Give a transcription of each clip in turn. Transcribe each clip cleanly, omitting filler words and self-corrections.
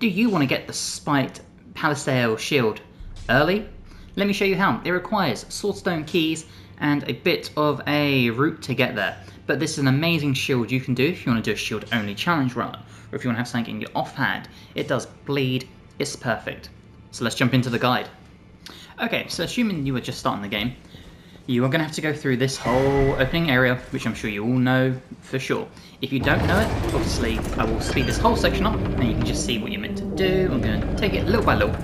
Do you want to get the Spiked Palisade Shield early? Let me show you how. It requires swordstone keys and a bit of a route to get there. But this is an amazing shield you can do if you want to do a shield only challenge run, or if you want to have something in your offhand. It does bleed, it's perfect. So let's jump into the guide. Okay, so assuming you were just starting the game, you are going to have to go through this whole opening area, which I'm sure you all know for sure. If you don't know it, obviously I will speed this whole section up and you can just see what you're meant to do. I'm going to take it little by little.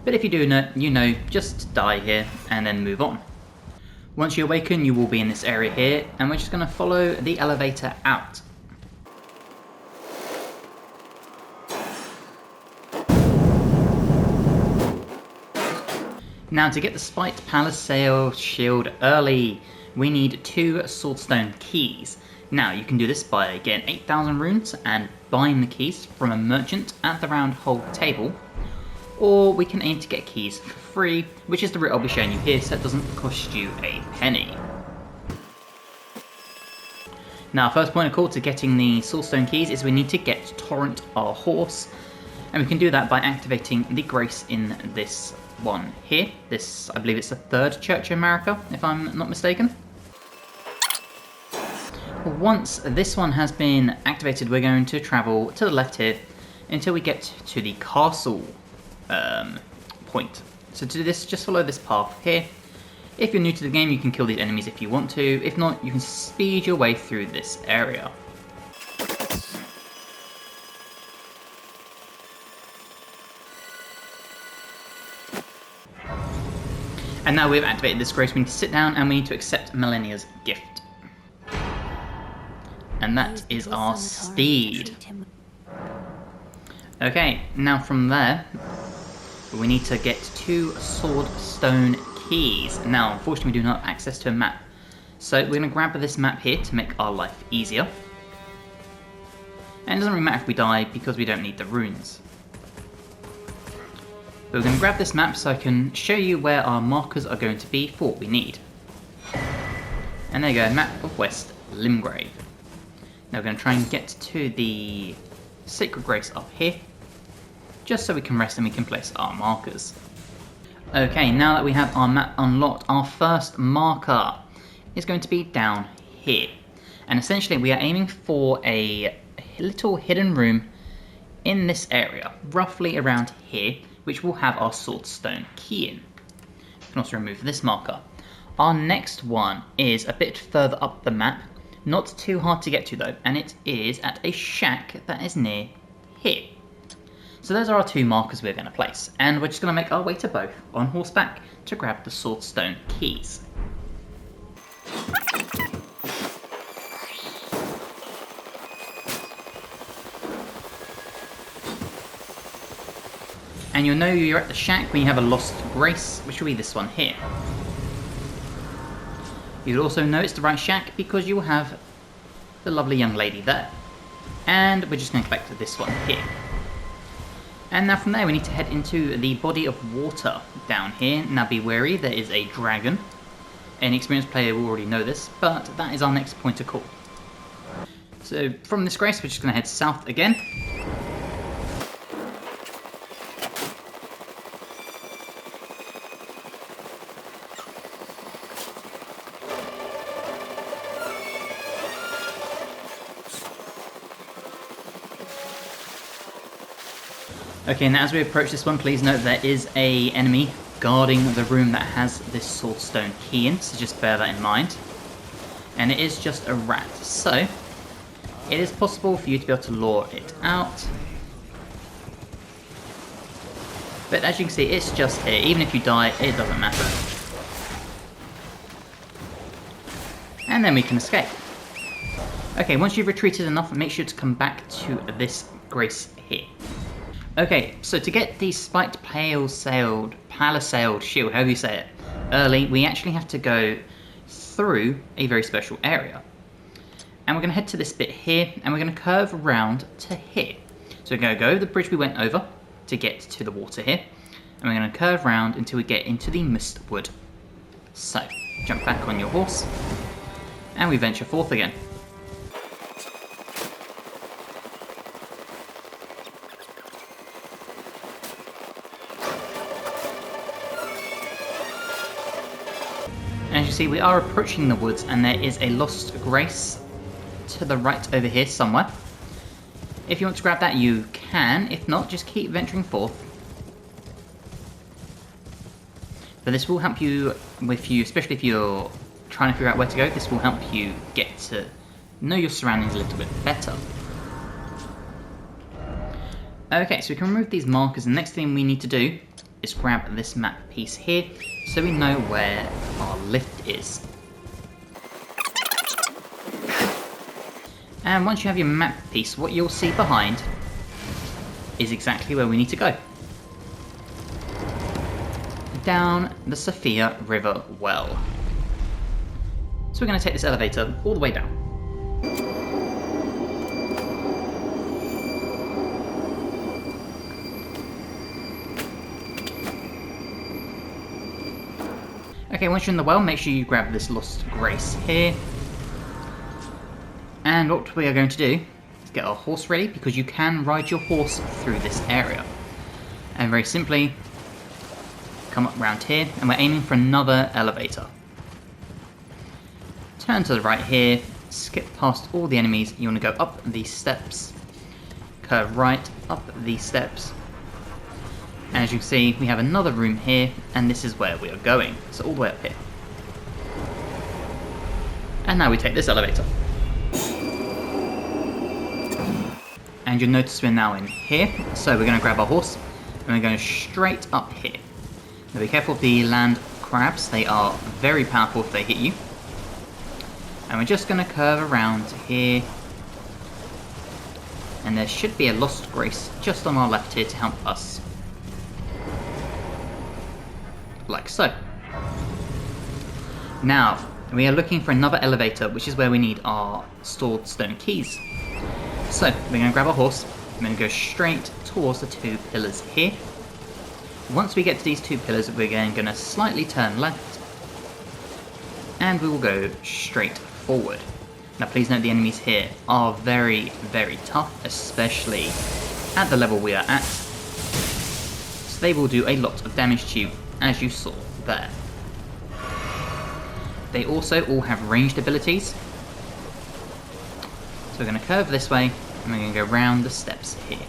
But if you do know, you know, just die here and then move on. Once you awaken, you will be in this area here, and we're just going to follow the elevator out. Now, to get the Spiked Palisade Shield early, we need 2 swordstone keys. Now, you can do this by getting 8,000 runes and buying the keys from a merchant at the round hole table, or we can aim to get keys for free, which is the route I'll be showing you here, so it doesn't cost you a penny. Now, first point of call to getting the swordstone keys is we need to get Torrent our horse, and we can do that by activating the grace in this one here. This, I believe it's the 3rd Church of America, if I'm not mistaken. Once this one has been activated, we're going to travel to the left here until we get to the castle point. So to do this, just follow this path here. If you're new to the game, you can kill these enemies if you want to. If not, you can speed your way through this area. And now we've activated this grace, we need to sit down and we need to accept Millennia's gift. And that is our steed. Okay, now from there, we need to get 2 swordstone keys. Now, unfortunately, we do not have access to a map. So we're going to grab this map here to make our life easier. And it doesn't really matter if we die because we don't need the runes. But we're going to grab this map so I can show you where our markers are going to be for what we need. And there you go, map of West Limgrave. Now we're going to try and get to the Sacred Grace up here, just so we can rest and we can place our markers. Okay, now that we have our map unlocked, our first marker is going to be down here. And essentially we are aiming for a little hidden room in this area, roughly around here, which will have our swordstone key in. You can also remove this marker. Our next one is a bit further up the map, not too hard to get to though, and it is at a shack that is near here. So those are our 2 markers we're going to place, and we're just going to make our way to both on horseback to grab the swordstone keys. And you'll know you're at the shack when you have a lost grace, which will be this one here. You'll also know it's the right shack because you will have the lovely young lady there. And we're just going to go back to this one here. And now from there we need to head into the body of water down here. Now be wary, there is a dragon. Any experienced player will already know this, but that is our next point of call. So from this grace we're just going to head south again. Okay, now as we approach this one, please note there is an enemy guarding the room that has this swordstone key in, so just bear that in mind. And it is just a rat, so it is possible for you to be able to lure it out. But as you can see, it's just here. Even if you die, it doesn't matter. And then we can escape. Okay, once you've retreated enough, make sure to come back to this grace here. Okay, so to get the Spiked Palisade Shield, however you say it, early, we actually have to go through a very special area. And we're going to head to this bit here, and we're going to curve around to here. So we're going to go over the bridge we went over to get to the water here, and we're going to curve around until we get into the Mistwood. So, jump back on your horse, and we venture forth again. see, we are approaching the woods, and there is a Lost Grace to the right over here somewhere. If you want to grab that, you can. If not, just keep venturing forth. But this will help you, especially if you're trying to figure out where to go, this will help you get to know your surroundings a little bit better. Okay, so we can remove these markers, and the next thing we need to do is grab this map piece here, so we know where our lift is. And once you have your map piece, what you'll see behind is exactly where we need to go. Down the Siofra River well. So we're going to take this elevator all the way down. Okay, once you're in the well, make sure you grab this Lost Grace here. And what we are going to do is get our horse ready, because you can ride your horse through this area. And very simply, come up round here, and we're aiming for another elevator. Turn to the right here, skip past all the enemies, you want to go up these steps, curve right, up these steps. And as you can see, we have another room here, and this is where we are going, so all the way up here. And now we take this elevator. And you'll notice we're now in here, so we're going to grab our horse, and we're going straight up here. Now be careful of the land crabs, they are very powerful if they hit you. And we're just going to curve around here. And there should be a Lost Grace just on our left here to help us. Like so. Now, we are looking for another elevator, which is where we need our stored stone keys. So, we're going to grab our horse, we're going to go straight towards the two pillars here. Once we get to these two pillars, we're going to slightly turn left, and we will go straight forward. Now please note the enemies here are very, very tough, especially at the level we are at. So they will do a lot of damage to you, as you saw there. They also all have ranged abilities. So we're going to curve this way, and we're going to go round the steps here.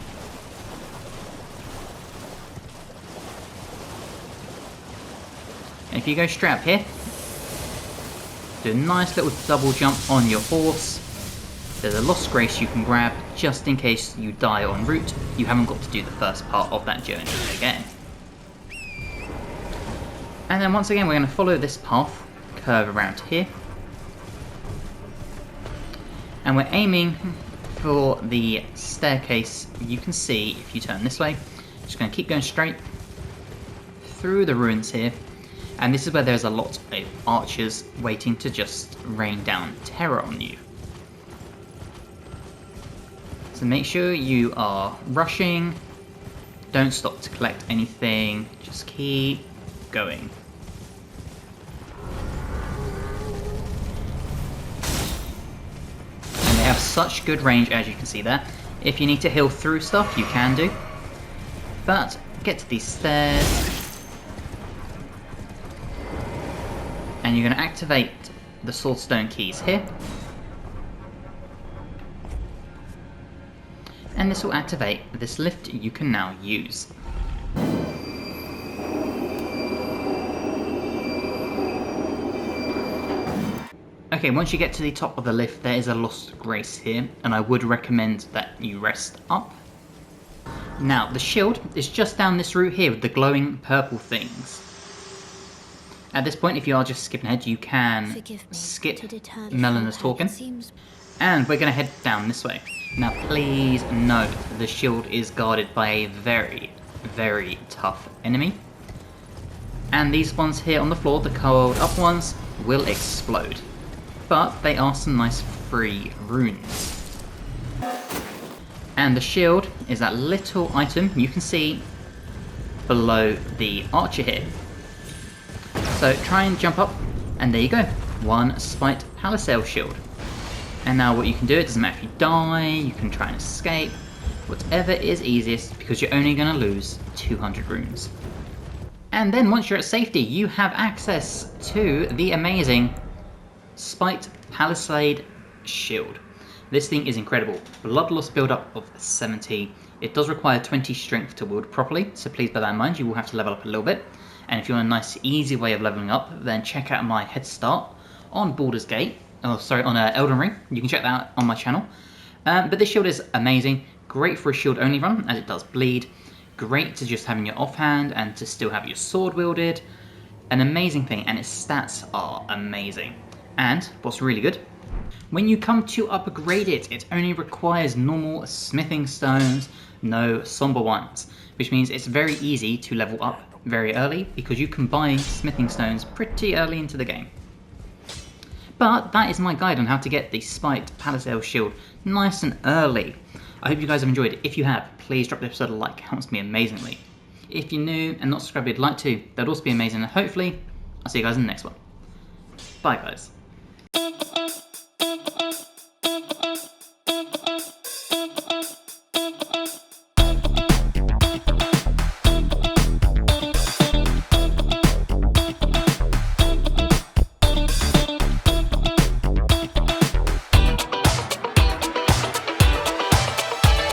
And if you go straight up here, do a nice little double jump on your horse. There's a Lost Grace you can grab, just in case you die en route. You haven't got to do the first part of that journey again. And then once again, we're going to follow this path, curve around here. And we're aiming for the staircase you can see if you turn this way. Just going to keep going straight through the ruins here. And this is where there's a lot of archers waiting to just rain down terror on you. So make sure you are rushing. Don't stop to collect anything. Just keep going. And they have such good range, as you can see there. If you need to heal through stuff, you can do. But get to these stairs. And you're going to activate the swordstone keys here. And this will activate this lift you can now use. Okay, once you get to the top of the lift, there is a Lost Grace here, and I would recommend that you rest up. Now, the shield is just down this route here with the glowing purple things. At this point, if you are just skipping ahead, you can skip Melena's talking. And we're going to head down this way. Now please note, the shield is guarded by a very, very tough enemy. And these ones here on the floor, the coiled up ones, will explode. But they are some nice free runes. And the shield is that little item you can see below the archer here. So try and jump up, and there you go. One Spiked Palisade Shield. And now what you can do, it doesn't matter if you die, you can try and escape, whatever is easiest, because you're only going to lose 200 runes. And then once you're at safety, you have access to the amazing Spiked Palisade Shield. This thing is incredible. Blood loss build-up of 70. It does require 20 strength to wield properly, so please bear that in mind. You will have to level up a little bit. And if you want a nice, easy way of leveling up, then check out my head start on Baldur's Gate. Oh, sorry, on Elden Ring. You can check that out on my channel. But this shield is amazing. Great for a shield-only run, as it does bleed. Great to just having your offhand and to still have your sword wielded. An amazing thing, and its stats are amazing. And what's really good, when you come to upgrade it, it only requires normal smithing stones, no somber ones, which means it's very easy to level up very early because you can buy smithing stones pretty early into the game. But that is my guide on how to get the Spiked Palisade Shield nice and early. I hope you guys have enjoyed it. If you have, please drop the episode a like, it helps me amazingly. If you're new and not subscribed, if you'd like to, that'd also be amazing, and hopefully I'll see you guys in the next one. Bye guys.